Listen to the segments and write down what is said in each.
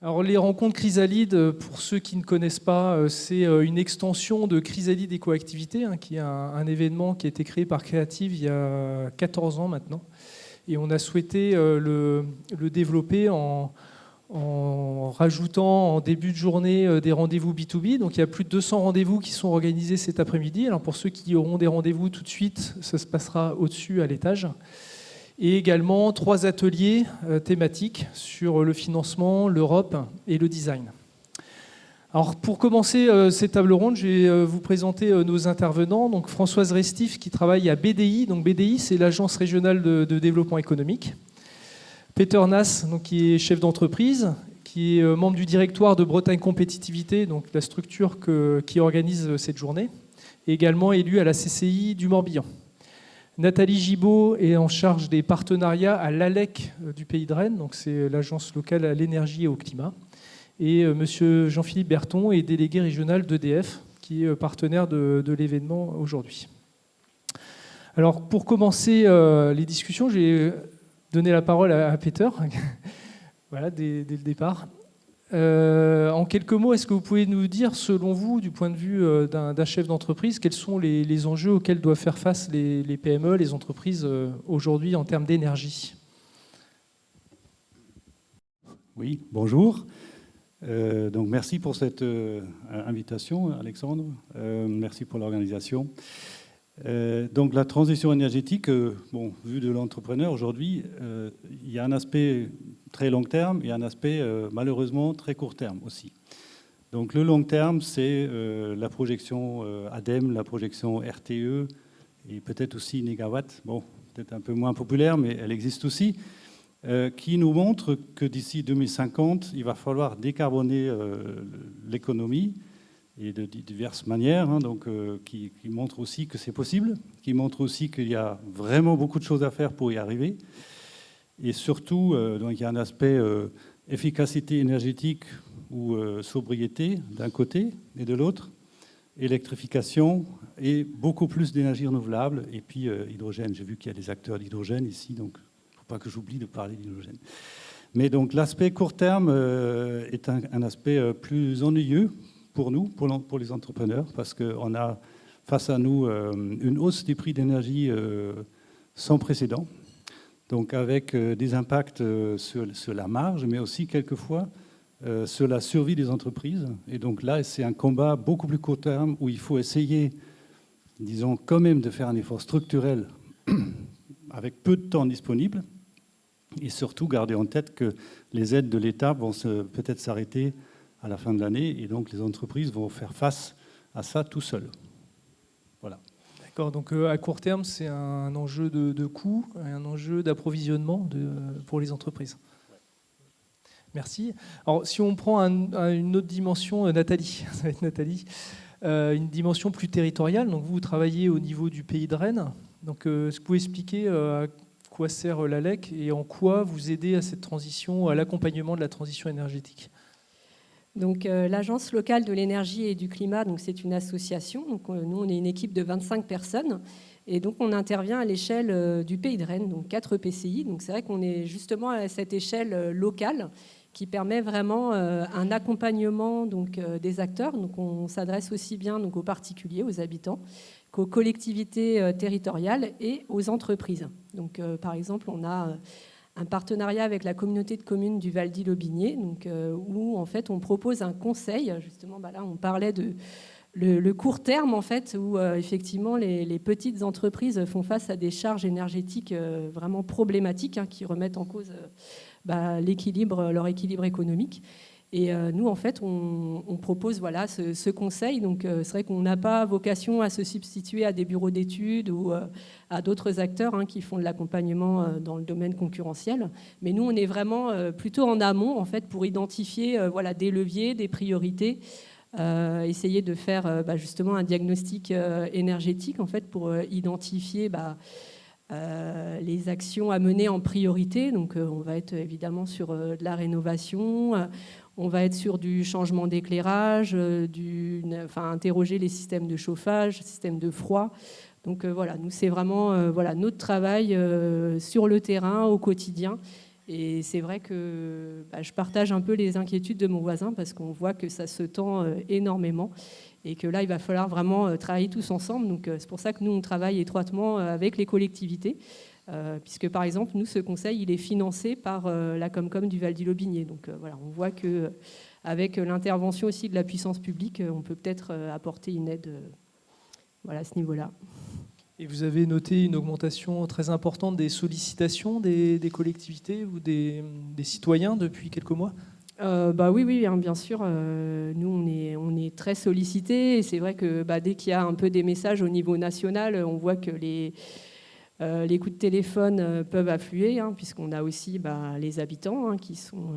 Alors les rencontres Chrysalide, pour ceux qui ne connaissent pas, c'est une extension de Chrysalide Écoactivité, qui est un événement qui a été créé par Creative il y a 14 ans maintenant. Et on a souhaité le développer en rajoutant en début de journée des rendez-vous B2B. Donc il y a plus de 200 rendez-vous qui sont organisés cet après-midi. Alors pour ceux qui auront des rendez-vous tout de suite, ça se passera au-dessus à l'étage. Et également 3 ateliers thématiques sur le financement, l'Europe et le design. Alors pour commencer cette table ronde, je vais vous présenter nos intervenants. Donc Françoise Restif qui travaille à BDI. Donc BDI, c'est l'Agence régionale de développement économique. Peter Nass, donc, qui est chef d'entreprise, qui est membre du directoire de Bretagne Compétitivité, donc la structure qui organise cette journée, et également élu à la CCI du Morbihan. Nathalie Gibaud est en charge des partenariats à l'ALEC du Pays de Rennes, donc c'est l'agence locale à l'énergie et au climat. Et monsieur Jean-Philippe Berton est délégué régional d'EDF, qui est partenaire de l'événement aujourd'hui. Alors pour commencer les discussions, j'ai donné la parole à Peter, voilà, dès le départ. En quelques mots, est-ce que vous pouvez nous dire, selon vous, du point de vue d'un chef d'entreprise, quels sont les enjeux auxquels doivent faire face les PME, les entreprises aujourd'hui en termes d'énergie ? Oui, bonjour. Donc merci pour cette invitation, Alexandre. Merci pour l'organisation. Donc la transition énergétique, vu de l'entrepreneur aujourd'hui, il y a un aspect très long terme et un aspect malheureusement très court terme aussi. Donc le long terme, c'est la projection ADEME, la projection RTE et peut-être aussi Négawatt, peut-être un peu moins populaire, mais elle existe aussi, qui nous montre que d'ici 2050, il va falloir décarboner l'économie et de diverses manières, qui montrent aussi que c'est possible, qui montrent aussi qu'il y a vraiment beaucoup de choses à faire pour y arriver. Et surtout, donc, il y a un aspect efficacité énergétique ou sobriété d'un côté, et de l'autre, électrification et beaucoup plus d'énergie renouvelable, et puis hydrogène. J'ai vu qu'il y a des acteurs d'hydrogène ici, donc il ne faut pas que j'oublie de parler d'hydrogène. Mais donc l'aspect court terme est un aspect plus ennuyeux pour nous, pour les entrepreneurs, parce qu'on a face à nous une hausse des prix d'énergie sans précédent, donc avec des impacts sur la marge, mais aussi quelquefois sur la survie des entreprises. Et donc là, c'est un combat beaucoup plus court terme où il faut essayer, disons, quand même de faire un effort structurel avec peu de temps disponible et surtout garder en tête que les aides de l'État vont peut-être s'arrêter à la fin de l'année, et donc les entreprises vont faire face à ça tout seules. Voilà. D'accord, donc à court terme, c'est un enjeu de coût, un enjeu d'approvisionnement pour les entreprises. Merci. Alors, si on prend une autre dimension, Nathalie, ça va être Nathalie, une dimension plus territoriale, donc vous travaillez au niveau du Pays de Rennes, donc est-ce que vous pouvez expliquer à quoi sert l'ALEC et en quoi vous aidez à cette transition, à l'accompagnement de la transition énergétique ? Donc, l'Agence locale de l'énergie et du climat, donc, c'est une association. Donc, nous, on est une équipe de 25 personnes. Et donc, on intervient à l'échelle du Pays de Rennes, donc 4 PCI. Donc, c'est vrai qu'on est justement à cette échelle locale qui permet vraiment un accompagnement donc, des acteurs. Donc, on s'adresse aussi bien donc, aux particuliers, aux habitants, qu'aux collectivités territoriales et aux entreprises. Donc, par exemple, on a un partenariat avec la communauté de communes du Val-d'Ille-Aubigné, donc, où en fait on propose un conseil. Justement, là on parlait de le court terme en fait, où effectivement les petites entreprises font face à des charges énergétiques vraiment problématiques qui remettent en cause leur équilibre économique. Et nous, en fait, on propose ce conseil. Donc, c'est vrai qu'on n'a pas vocation à se substituer à des bureaux d'études ou à d'autres acteurs qui font de l'accompagnement dans le domaine concurrentiel. Mais nous, on est vraiment plutôt en amont, en fait, pour identifier des leviers, des priorités, essayer de faire justement un diagnostic énergétique, en fait, pour identifier les actions à mener en priorité. Donc, on va être évidemment sur de la rénovation. On va être sur du changement d'éclairage, interroger les systèmes de chauffage, systèmes de froid. Donc nous, c'est vraiment notre travail sur le terrain, au quotidien, Et c'est vrai que je partage un peu les inquiétudes de mon voisin parce qu'on voit que ça se tend énormément et que là, il va falloir vraiment travailler tous ensemble. Donc, c'est pour ça que nous, on travaille étroitement avec les collectivités, puisque, par exemple, nous, ce conseil, il est financé par la Comcom du Val-d'Ille-Aubigné. Donc, voilà, on voit qu'avec l'intervention aussi de la puissance publique, on peut peut-être apporter une aide à ce niveau-là. Et vous avez noté une augmentation très importante des sollicitations des collectivités ou des citoyens depuis quelques mois ? Oui, hein, bien sûr. Nous, on est très sollicités. Et c'est vrai que dès qu'il y a un peu des messages au niveau national, on voit que les coups de téléphone peuvent affluer, hein, puisqu'on a aussi les habitants hein, qui sont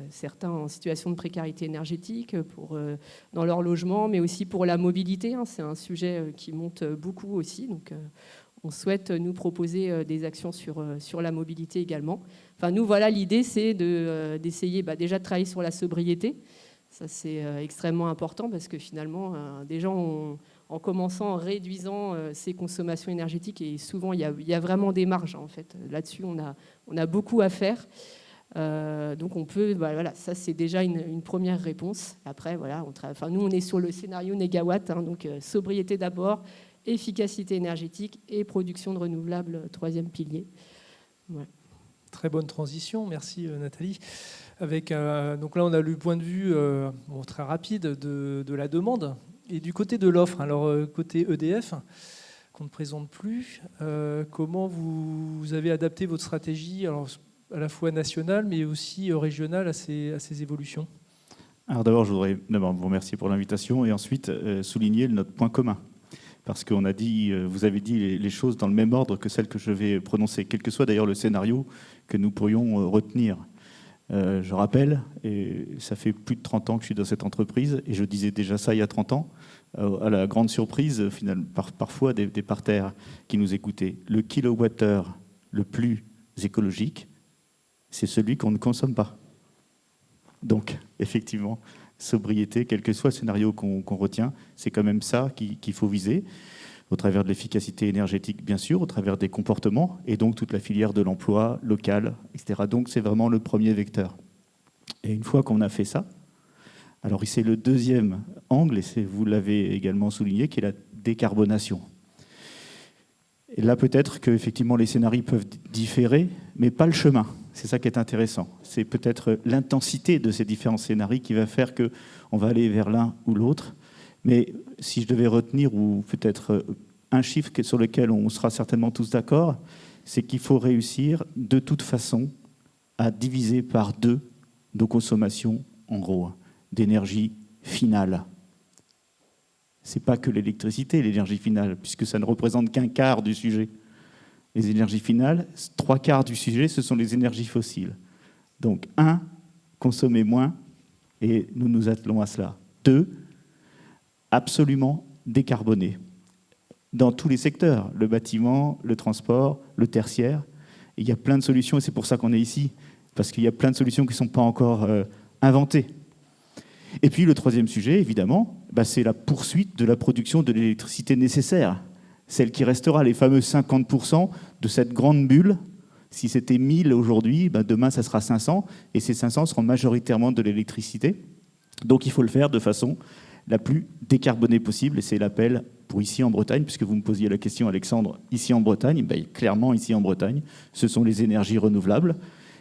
certains en situation de précarité énergétique dans leur logement, mais aussi pour la mobilité. Hein, c'est un sujet qui monte beaucoup aussi. Donc, on souhaite nous proposer des actions sur la mobilité également. Enfin, nous, voilà, l'idée, c'est d'essayer déjà de travailler sur la sobriété. Ça, c'est extrêmement important parce que finalement, déjà, en commençant, en réduisant ses consommations énergétiques, et souvent, il y a vraiment des marges, en fait. Là-dessus, on a beaucoup à faire. Donc, on peut... ça, c'est déjà une première réponse. Après, voilà, nous, on est sur le scénario négawatt, hein, donc sobriété d'abord, efficacité énergétique et production de renouvelables, troisième pilier. Ouais. Très bonne transition, merci Nathalie. Donc là, on a le point de vue très rapide de la demande. Et du côté de l'offre, alors côté EDF, qu'on ne présente plus, comment vous avez adapté votre stratégie, alors, à la fois nationale, mais aussi régionale à ces évolutions ? Alors d'abord, je voudrais vous remercier pour l'invitation et ensuite souligner notre point commun. Parce qu'on a dit, vous avez dit les choses dans le même ordre que celles que je vais prononcer, quel que soit d'ailleurs le scénario que nous pourrions retenir. Je rappelle, et ça fait plus de 30 ans que je suis dans cette entreprise, et je disais déjà ça il y a 30 ans, à la grande surprise finalement, parfois des parterres qui nous écoutaient. Le kilowattheure le plus écologique, c'est celui qu'on ne consomme pas. Donc, effectivement, sobriété, quel que soit le scénario qu'on retient, c'est quand même ça qu'il faut viser, au travers de l'efficacité énergétique, bien sûr, au travers des comportements, et donc toute la filière de l'emploi local, etc. Donc, c'est vraiment le premier vecteur. Et une fois qu'on a fait ça, alors c'est le deuxième angle, et vous l'avez également souligné, qui est la décarbonation. Et là, peut-être qu'effectivement, les scénarios peuvent différer, mais pas le chemin. C'est ça qui est intéressant. C'est peut-être l'intensité de ces différents scénarios qui va faire qu'on va aller vers l'un ou l'autre. Mais si je devais retenir, ou peut-être un chiffre sur lequel on sera certainement tous d'accord, c'est qu'il faut réussir de toute façon à diviser par 2 nos consommations, en gros, d'énergie finale. Ce n'est pas que l'électricité, l'énergie finale, puisque ça ne représente qu'un quart du sujet. Les énergies finales, 3/4 du sujet, ce sont les énergies fossiles. Donc, 1, consommer moins, et nous nous attelons à cela. 2, absolument décarboner. Dans tous les secteurs, le bâtiment, le transport, le tertiaire, il y a plein de solutions, et c'est pour ça qu'on est ici, parce qu'il y a plein de solutions qui ne sont pas encore inventées. Et puis, le troisième sujet, évidemment, c'est la poursuite de la production de l'électricité nécessaire. Celle qui restera, les fameux 50% de cette grande bulle. Si c'était 1000 aujourd'hui, demain, ça sera 500. Et ces 500 seront majoritairement de l'électricité. Donc, il faut le faire de façon la plus décarbonée possible. Et c'est l'appel pour ici en Bretagne, puisque vous me posiez la question, Alexandre, ici en Bretagne. Clairement, ici en Bretagne, ce sont les énergies renouvelables.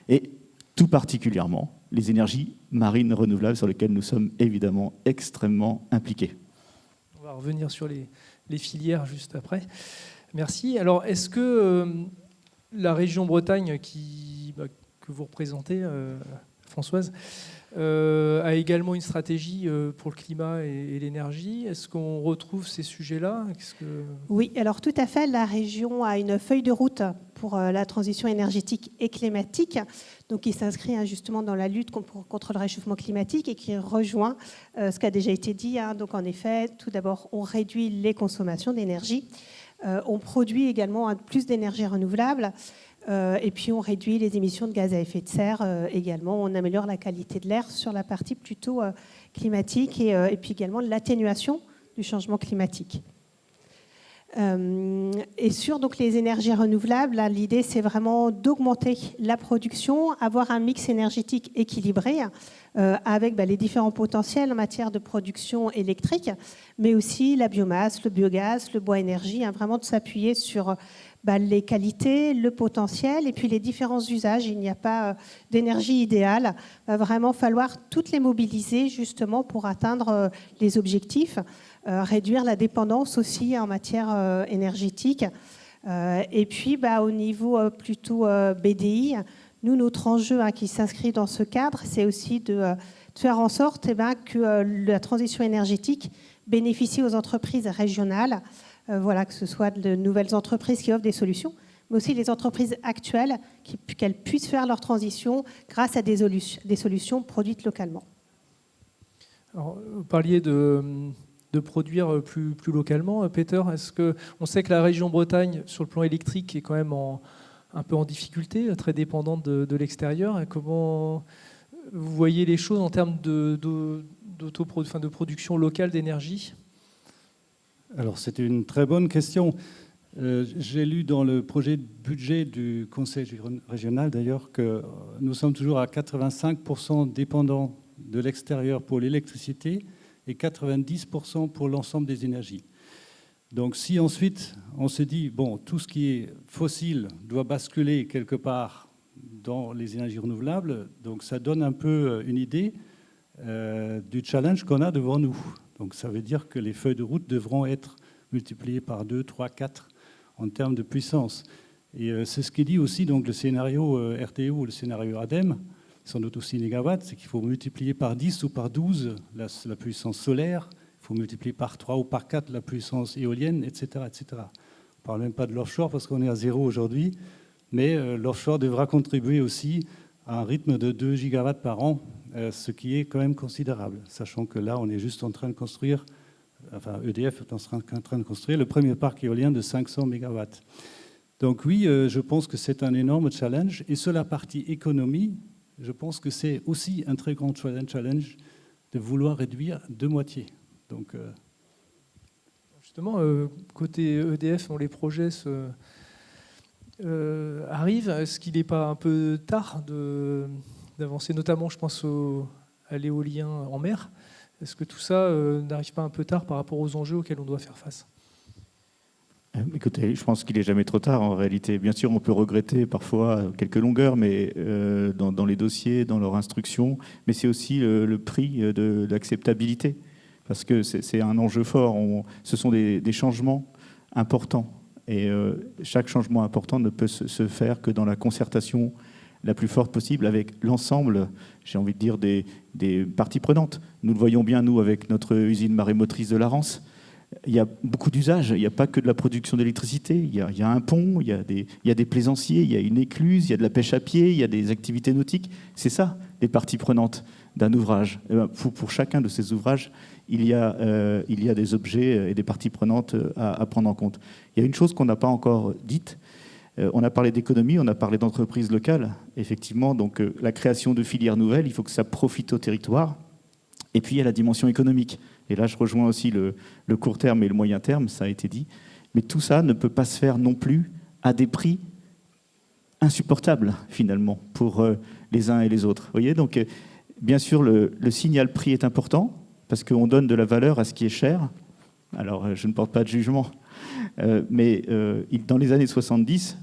Et tout particulièrement, les énergies marines renouvelables sur lesquelles nous sommes évidemment extrêmement impliqués. On va revenir sur les filières juste après. Merci. Alors, est-ce que la région Bretagne que vous représentez, Françoise, a également une stratégie pour le climat et l'énergie? Est-ce qu'on retrouve ces sujets-là? Oui, alors tout à fait. La région a une feuille de route pour la transition énergétique et climatique, donc qui s'inscrit justement dans la lutte contre le réchauffement climatique et qui rejoint ce qui a déjà été dit. Donc en effet, tout d'abord, on réduit les consommations d'énergie, on produit également plus d'énergie renouvelable, et puis on réduit les émissions de gaz à effet de serre également. On améliore la qualité de l'air sur la partie plutôt climatique et puis également l'atténuation du changement climatique. Et sur donc, les énergies renouvelables, là, l'idée, c'est vraiment d'augmenter la production, avoir un mix énergétique équilibré avec les différents potentiels en matière de production électrique, mais aussi la biomasse, le biogaz, le bois énergie, vraiment de s'appuyer sur les qualités, le potentiel et puis les différents usages. Il n'y a pas d'énergie idéale. Il va vraiment falloir toutes les mobiliser justement pour atteindre les objectifs. Réduire la dépendance aussi en matière énergétique. Et puis, au niveau plutôt BDI, nous, notre enjeu qui s'inscrit dans ce cadre, c'est aussi de faire en sorte que la transition énergétique bénéficie aux entreprises régionales, que ce soit de nouvelles entreprises qui offrent des solutions, mais aussi les entreprises actuelles, qu'elles puissent faire leur transition grâce à des solutions produites localement. Alors, vous parliez de produire plus localement. Peter, on sait que la région Bretagne, sur le plan électrique, est quand même un peu en difficulté, très dépendante de l'extérieur. Et comment vous voyez les choses en termes de production locale d'énergie ? Alors, c'était une très bonne question. J'ai lu dans le projet de budget du Conseil régional, d'ailleurs, que nous sommes toujours à 85% dépendants de l'extérieur pour l'électricité et 90% pour l'ensemble des énergies. Donc si ensuite on se dit, tout ce qui est fossile doit basculer quelque part dans les énergies renouvelables, donc ça donne un peu une idée du challenge qu'on a devant nous. Donc ça veut dire que les feuilles de route devront être multipliées par 2, 3, 4 en termes de puissance. Et c'est ce qui dit aussi donc, le scénario RTE ou le scénario ADEME, sans doute aussi négawatts, c'est qu'il faut multiplier par 10 ou par 12 la puissance solaire, il faut multiplier par 3 ou par 4 la puissance éolienne, etc. etc. On ne parle même pas de l'offshore parce qu'on est à 0 aujourd'hui, mais l'offshore devra contribuer aussi à un rythme de 2 gigawatts par an, ce qui est quand même considérable, sachant que là, on est juste en train de construire, EDF est en train de construire le premier parc éolien de 500 mégawatts. Donc oui, je pense que c'est un énorme challenge. Et sur la partie économie, je pense que c'est aussi un très grand challenge de vouloir réduire de moitié. Donc, justement, côté EDF, les projets arrivent. Est-ce qu'il n'est pas un peu tard d'avancer, notamment, je pense, à l'éolien en mer ? Est-ce que tout ça n'arrive pas un peu tard par rapport aux enjeux auxquels on doit faire face ? Écoutez, je pense qu'il n'est jamais trop tard en réalité. Bien sûr, on peut regretter parfois quelques longueurs mais dans les dossiers, dans leur instruction, mais c'est aussi le prix de l'acceptabilité, parce que c'est un enjeu fort. Ce sont des changements importants, et chaque changement important ne peut se faire que dans la concertation la plus forte possible avec l'ensemble, j'ai envie de dire, des parties prenantes. Nous le voyons bien, nous, avec notre usine marémotrice de la Rance. Il y a beaucoup d'usages, il n'y a pas que de la production d'électricité, il y a un pont, il y a des plaisanciers, il y a une écluse, il y a de la pêche à pied, il y a des activités nautiques. C'est ça, les parties prenantes d'un ouvrage. Pour chacun de ces ouvrages, il y a des objets et des parties prenantes à prendre en compte. Il y a une chose qu'on n'a pas encore dite. On a parlé d'économie, on a parlé d'entreprises locales. Effectivement, donc la création de filières nouvelles, il faut que ça profite au territoire. Et puis, il y a la dimension économique. Et là, je rejoins aussi le court terme et le moyen terme, ça a été dit. Mais tout ça ne peut pas se faire non plus à des prix insupportables, finalement, pour les uns et les autres. Vous voyez, donc, bien sûr, le signal prix est important, parce qu'on donne de la valeur à ce qui est cher. Alors, je ne porte pas de jugement. Mais dans les années 70,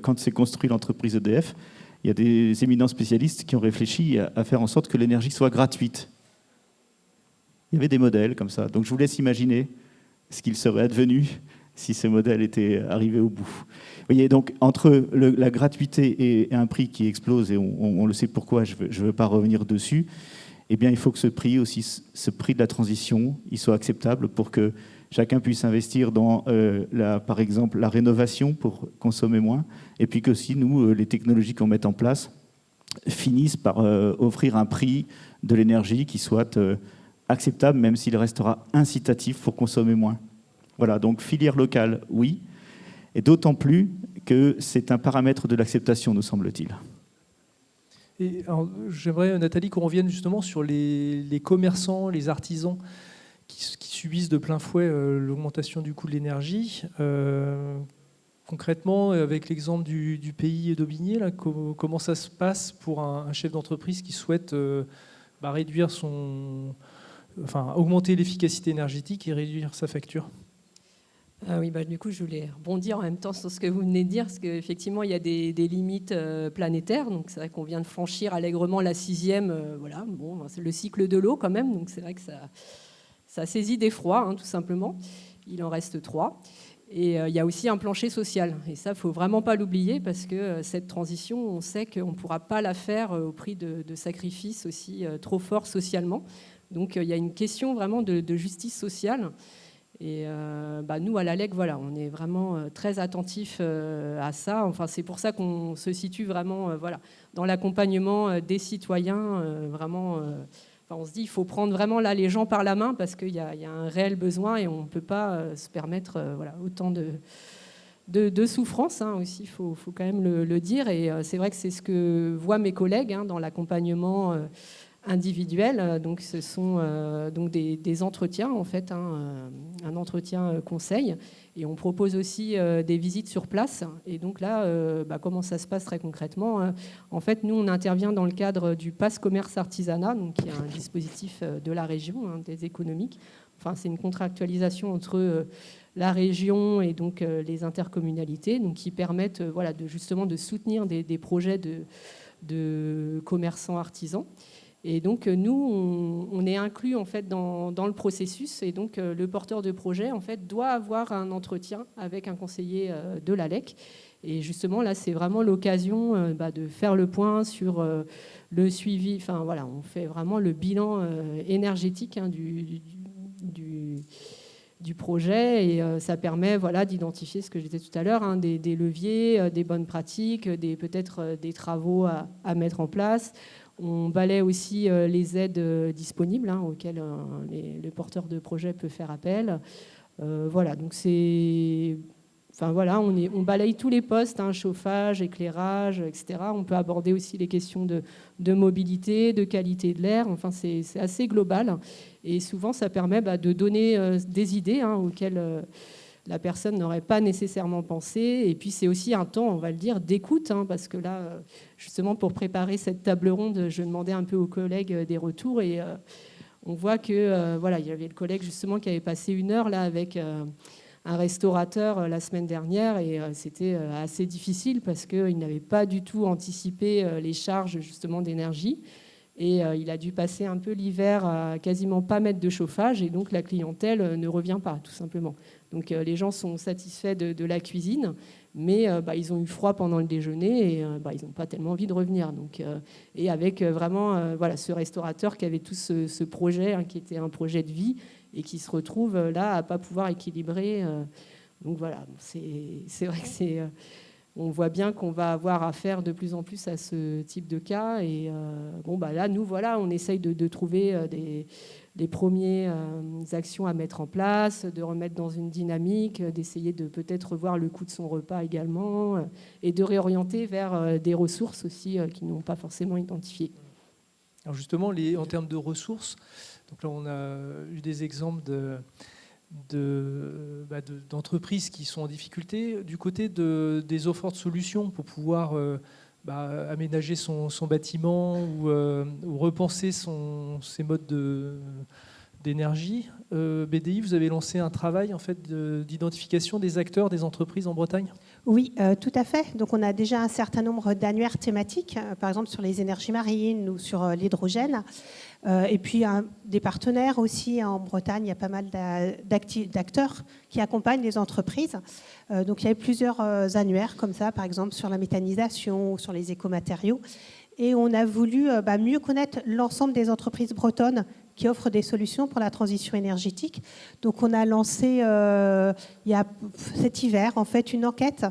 quand s'est construit l'entreprise EDF, il y a des éminents spécialistes qui ont réfléchi à faire en sorte que l'énergie soit gratuite. Il y avait des modèles comme ça. Donc je vous laisse imaginer ce qu'il serait advenu si ces modèles étaient arrivés au bout. Vous voyez, donc entre la gratuité et un prix qui explose, et on le sait pourquoi, je ne veux pas revenir dessus, eh bien il faut que ce prix de la transition, il soit acceptable pour que chacun puisse investir dans, par exemple, la rénovation pour consommer moins, et puis que si nous, les technologies qu'on met en place, finissent par offrir un prix de l'énergie qui soit acceptable, même s'il restera incitatif pour consommer moins. Voilà, donc filière locale, oui, et d'autant plus que c'est un paramètre de l'acceptation, nous semble-t-il. Et alors, j'aimerais, Nathalie, qu'on revienne justement sur les commerçants, les artisans qui subissent de plein fouet l'augmentation du coût de l'énergie. Concrètement, avec l'exemple du pays d'Aubigné, là, comment ça se passe pour un chef d'entreprise qui souhaite réduire augmenter l'efficacité énergétique et réduire sa facture? Oui, du coup, je voulais rebondir en même temps sur ce que vous venez de dire, parce qu'effectivement, il y a des limites planétaires. Donc, c'est vrai qu'on vient de franchir allègrement la 6e. Voilà, bon, c'est le cycle de l'eau quand même. Donc, c'est vrai que ça saisit d'effroi, hein, tout simplement. Il en reste 3. Et il y a aussi un plancher social. Et ça, il ne faut vraiment pas l'oublier, parce que cette transition, on sait qu'on ne pourra pas la faire au prix de sacrifices aussi trop forts socialement. Donc, il y a une question vraiment de justice sociale. Et nous, à l'ALEC, voilà, on est vraiment très attentifs à ça. Enfin, c'est pour ça qu'on se situe vraiment dans l'accompagnement des citoyens. On se dit, il faut prendre vraiment là, les gens par la main, parce qu'il y a un réel besoin et on ne peut pas se permettre autant de souffrance, hein, aussi, il faut quand même le dire. Et c'est vrai que c'est ce que voient mes collègues dans l'accompagnement individuels. Donc, ce sont donc des entretiens, en fait, un entretien conseil. Et on propose aussi des visites sur place. Et donc là, comment ça se passe très concrètement? En fait, nous, on intervient dans le cadre du Pass Commerce Artisanat, donc, qui est un dispositif de la région, des économiques. Enfin, c'est une contractualisation entre la région et donc les intercommunalités, donc, qui permettent justement de soutenir des projets de commerçants artisans. Et donc, nous, on est inclus en fait, dans le processus. Et donc, le porteur de projet en fait, doit avoir un entretien avec un conseiller de l'ALEC. Et justement, là, c'est vraiment l'occasion de faire le point sur le suivi. Enfin, voilà, on fait vraiment le bilan énergétique du projet. Et ça permet d'identifier ce que je disais tout à l'heure, des leviers, des bonnes pratiques, peut-être des travaux à mettre en place. On balaie aussi les aides disponibles auxquelles le porteur de projet peut faire appel. Donc c'est... on balaye tous les postes, chauffage, éclairage, etc. On peut aborder aussi les questions de mobilité, de qualité de l'air. Enfin, c'est assez global. Et souvent, ça permet de donner des idées auxquelles la personne n'aurait pas nécessairement pensé. Et puis, c'est aussi un temps, on va le dire, d'écoute, parce que là, justement, pour préparer cette table ronde, je demandais un peu aux collègues des retours. Et on voit que, il y avait le collègue, justement, qui avait passé 1 heure là avec un restaurateur la semaine dernière. Et c'était assez difficile parce qu'il n'avait pas du tout anticipé les charges, justement, d'énergie. Et il a dû passer un peu l'hiver à quasiment pas mettre de chauffage. Et donc, la clientèle ne revient pas, tout simplement. Donc, les gens sont satisfaits de la cuisine, mais ils ont eu froid pendant le déjeuner et ils n'ont pas tellement envie de revenir. Donc, et avec vraiment ce restaurateur qui avait tout ce projet, qui était un projet de vie, et qui se retrouve là à ne pas pouvoir équilibrer. Donc, voilà, c'est vrai que c'est... On voit bien qu'on va avoir affaire de plus en plus à ce type de cas. Et là, nous, on essaye de trouver des premières actions à mettre en place, de remettre dans une dynamique, d'essayer de peut-être revoir le coût de son repas également, et de réorienter vers des ressources aussi qui n'ont pas forcément identifiées. Alors justement, en termes de ressources, donc là, on a eu des exemples d'entreprises qui sont en difficulté. Du côté des offres de solutions pour pouvoir aménager son bâtiment ou repenser ses modes d'énergie, BDI, vous avez lancé un travail en fait, d'identification des acteurs des entreprises en Bretagne? Oui, tout à fait. Donc, on a déjà un certain nombre d'annuaires thématiques, par exemple sur les énergies marines ou sur l'hydrogène. Et puis, des partenaires aussi en Bretagne. Il y a pas mal d'acteurs qui accompagnent les entreprises. Donc, il y a plusieurs annuaires comme ça, par exemple sur la méthanisation ou sur les écomatériaux. Et on a voulu mieux connaître l'ensemble des entreprises bretonnes qui offrent des solutions pour la transition énergétique. Donc, on a lancé il y a cet hiver en fait une enquête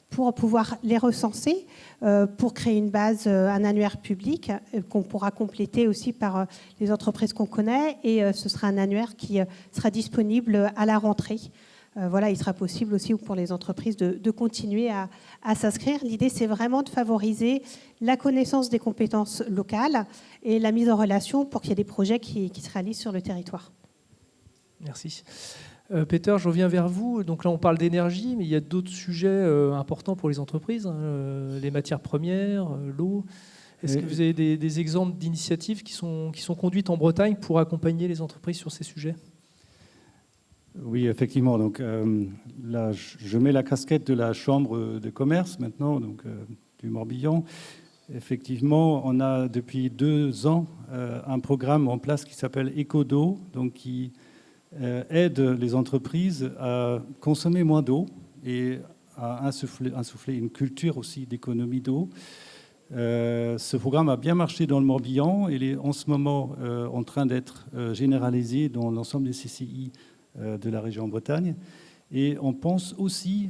pour pouvoir les recenser, pour créer une base, un annuaire public qu'on pourra compléter aussi par les entreprises qu'on connaît. Et ce sera un annuaire qui sera disponible à la rentrée. Il sera possible aussi pour les entreprises de continuer à s'inscrire. L'idée, c'est vraiment de favoriser la connaissance des compétences locales et la mise en relation pour qu'il y ait des projets qui se réalisent sur le territoire. Merci. Peter, je reviens vers vous. Donc là, on parle d'énergie, mais il y a d'autres sujets importants pour les entreprises, hein, les matières premières, l'eau. Est-ce que vous avez des exemples d'initiatives qui sont conduites en Bretagne pour accompagner les entreprises sur ces sujets ? Oui, effectivement. Donc, là, je mets la casquette de la Chambre de commerce maintenant, donc, du Morbihan. Effectivement, on a depuis 2 ans un programme en place qui s'appelle Ecodo, donc qui aide les entreprises à consommer moins d'eau et à insuffler une culture aussi d'économie d'eau. Ce programme a bien marché dans le Morbihan. Il est en ce moment en train d'être généralisé dans l'ensemble des CCI de la région Bretagne. Et on pense aussi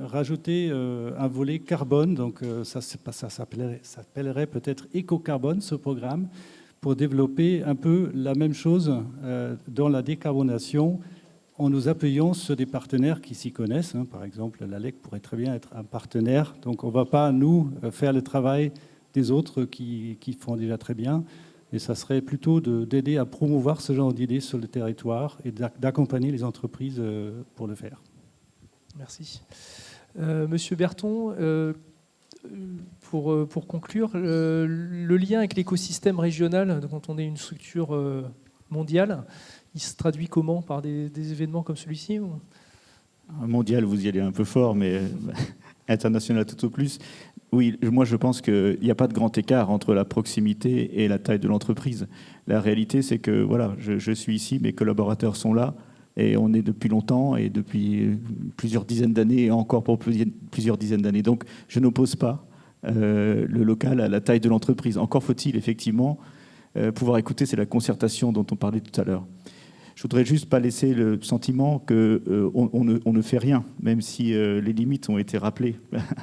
rajouter un volet carbone. Donc ça s'appellerait peut-être éco-carbone, ce programme, pour développer un peu la même chose dans la décarbonation en nous appuyant sur des partenaires qui s'y connaissent. Par exemple, l'ALEC pourrait très bien être un partenaire. Donc on ne va pas, nous, faire le travail des autres qui font déjà très bien. Et ça serait plutôt d'aider à promouvoir ce genre d'idées sur le territoire et d'accompagner les entreprises pour le faire. Merci. Monsieur Berton, pour conclure, le lien avec l'écosystème régional, quand on est une structure mondiale, il se traduit comment? Par des événements comme celui-ci ou... Mondial, vous y allez un peu fort, mais international tout au plus. Oui, moi je pense qu'il n'y a pas de grand écart entre la proximité et la taille de l'entreprise. La réalité, c'est que voilà, je suis ici, mes collaborateurs sont là, et on est depuis longtemps, et depuis plusieurs dizaines d'années, et encore pour plusieurs dizaines d'années. Donc je n'oppose pas le local à la taille de l'entreprise. Encore faut-il effectivement pouvoir écouter, c'est la concertation dont on parlait tout à l'heure. Je voudrais juste pas laisser le sentiment qu'on ne fait rien, même si les limites ont été rappelées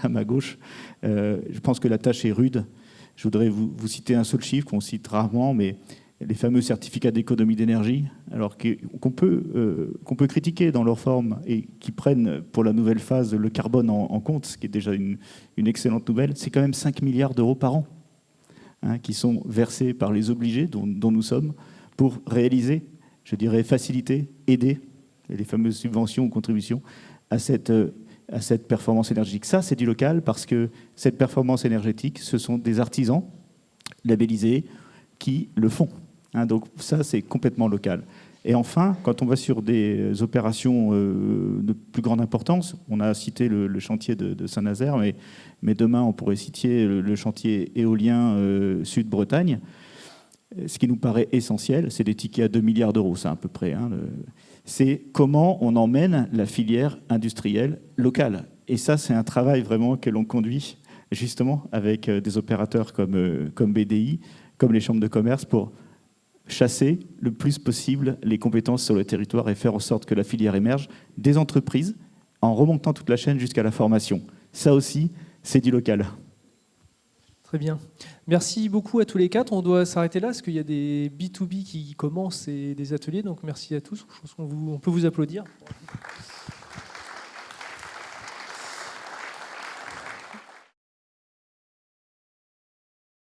à ma gauche. Je pense que la tâche est rude. Je voudrais vous citer un seul chiffre qu'on cite rarement, mais les fameux certificats d'économie d'énergie, alors qu'on peut critiquer dans leur forme et qui prennent pour la nouvelle phase le carbone en compte, ce qui est déjà une excellente nouvelle. C'est quand même 5 milliards d'euros par an qui sont versés par les obligés dont nous sommes pour réaliser, je dirais, faciliter, aider, les fameuses subventions ou contributions à cette performance énergétique. Ça, c'est du local parce que cette performance énergétique, ce sont des artisans labellisés qui le font. Donc ça, c'est complètement local. Et enfin, quand on va sur des opérations de plus grande importance, on a cité le chantier de Saint-Nazaire, mais demain, on pourrait citer le chantier éolien Sud-Bretagne. Ce qui nous paraît essentiel, c'est des tickets à 2 milliards d'euros, ça à peu près. C'est comment on emmène la filière industrielle locale. Et ça, c'est un travail vraiment que l'on conduit justement avec des opérateurs comme BDI, comme les chambres de commerce, pour chasser le plus possible les compétences sur le territoire et faire en sorte que la filière émerge des entreprises en remontant toute la chaîne jusqu'à la formation. Ça aussi, c'est du local. Très bien. Merci beaucoup à tous les 4. On doit s'arrêter là parce qu'il y a des B2B qui commencent et des ateliers. Donc merci à tous. Je pense qu'on peut vous applaudir.